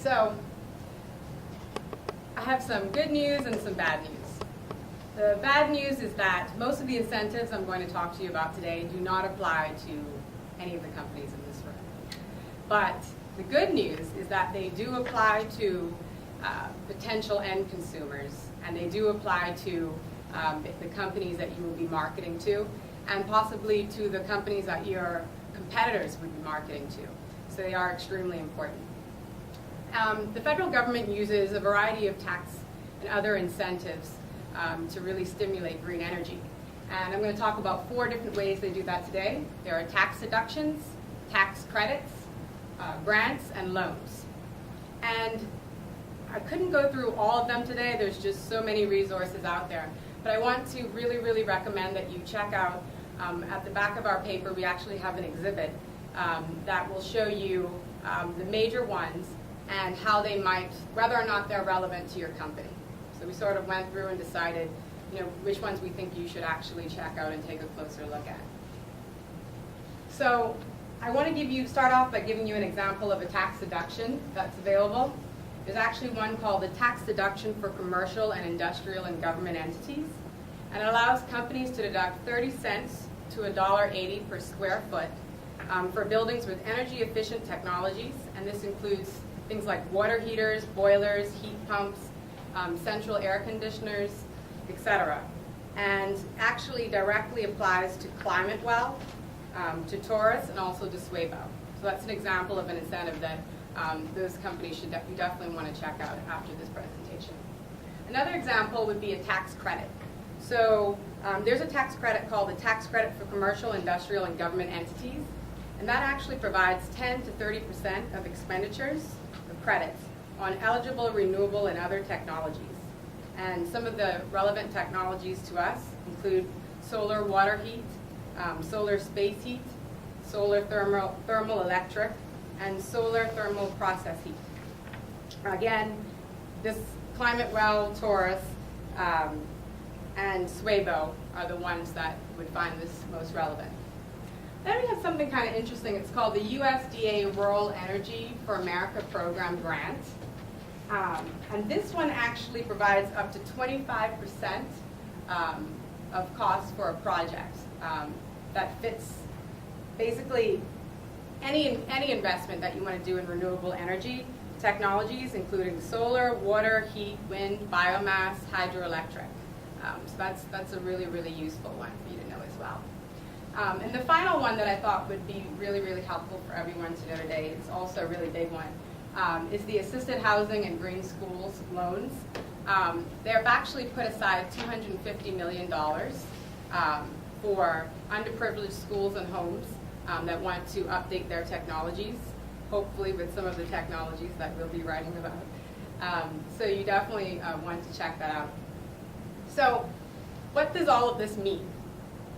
So I have some good news and some bad news. The bad news is that most of the incentives I'm going to talk to you about today do not apply to any of the companies in this room. But the good news is that they do apply to potential end consumers, and they do apply to the companies that you will be marketing to, and possibly to the companies that your competitors would be marketing to. So they are extremely important. The federal government uses a variety of tax and other incentives to really stimulate green energy. And I'm going to talk about 4 different ways they do that today. There are tax deductions, tax credits, grants, and loans. And I couldn't go through all of them today. There's just so many resources out there. But I want to really, really recommend that you check out, at the back of our paper, we actually have an exhibit that will show you the major ones and how they might, whether or not they're relevant to your company. So we sort of went through and decided, which ones we think you should actually check out and take a closer look at. So I want to start off by giving you an example of a tax deduction that's available. There's actually one called the tax deduction for commercial and industrial and government entities. And it allows companies to deduct 30 cents to $1.80 per square foot for buildings with energy efficient technologies. And this includes things like water heaters, boilers, heat pumps, central air conditioners, etc. And actually directly applies to Climate Well, to tourists, and also to Swebo. So that's an example of an incentive that those companies you definitely want to check out after this presentation. Another example would be a tax credit. So there's a tax credit called the Tax Credit for Commercial, Industrial, and Government Entities. And that actually provides 10 to 30% of expenditures of credits on eligible, renewable, and other technologies. And some of the relevant technologies to us include solar water heat, solar space heat, solar thermal electric, and solar thermal process heat. Again, this Climate Well, Taurus, and Swebo are the ones that would find this most relevant. Then we have something kind of interesting. It's called the USDA Rural Energy for America Program Grant. And this one actually provides up to 25% of costs for a project that fits basically any investment that you want to do in renewable energy technologies, including solar, water, heat, wind, biomass, hydroelectric. So that's a really, really useful one for you to know as well. And the final one that I thought would be really, really helpful for everyone to know today, it's also a really big one, is the Assisted Housing and Green Schools loans. They've actually put aside $250 million for underprivileged schools and homes that want to update their technologies, hopefully with some of the technologies that we'll be writing about. So you definitely want to check that out. So what does all of this mean?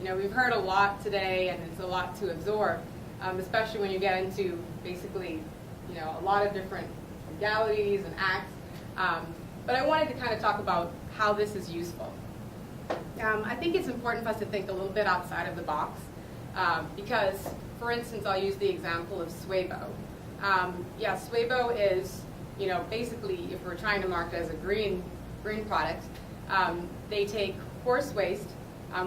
We've heard a lot today, and it's a lot to absorb, especially when you get into basically, a lot of different legalities and acts. But I wanted to kind of talk about how this is useful. I think it's important for us to think a little bit outside of the box, because, for instance, I'll use the example of Swebo. Swebo is, basically, if we're trying to market as a green product, they take horse waste,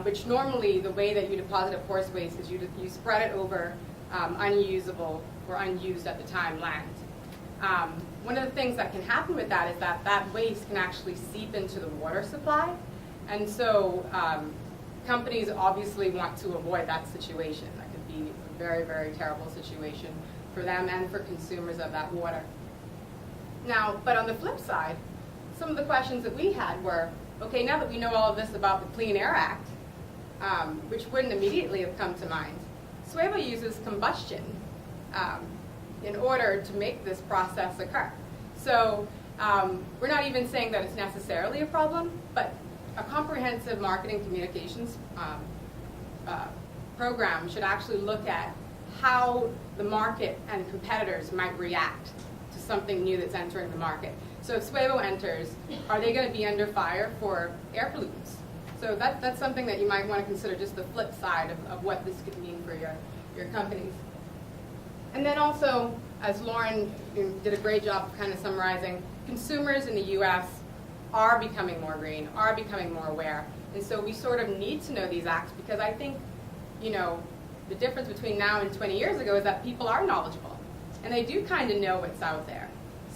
which normally the way that you deposit up horse waste is you spread it over unusable or unused at the time land. One of the things that can happen with that is that waste can actually seep into the water supply, and so companies obviously want to avoid that situation. That could be a very, very terrible situation for them and for consumers of that water. Now, but on the flip side, some of the questions that we had were, okay, now that we know all of this about the Clean Air Act, which wouldn't immediately have come to mind, Swebo uses combustion in order to make this process occur. So we're not even saying that it's necessarily a problem, but a comprehensive marketing communications program should actually look at how the market and competitors might react to something new that's entering the market. So if Swebo enters, are they going to be under fire for air pollutants? So that's something that you might want to consider, just the flip side of what this could mean for your companies. And then also, as Lauren did a great job of kind of summarizing, consumers in the U.S. are becoming more green, are becoming more aware. And so we sort of need to know these acts because I think, you know, the difference between now and 20 years ago is that people are knowledgeable and they do kind of know what's out there.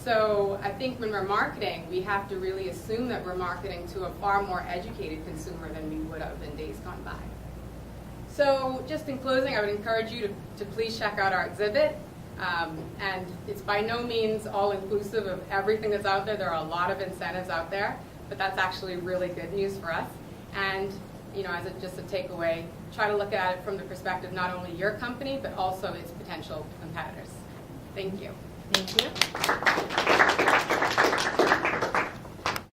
So I think when we're marketing, we have to really assume that we're marketing to a far more educated consumer than we would have in days gone by. So just in closing, I would encourage you to please check out our exhibit. And it's by no means all-inclusive of everything that's out there. There are a lot of incentives out there, but that's actually really good news for us. And you know, just a takeaway, try to look at it from the perspective not only your company, but also its potential competitors. Thank you. Thank you.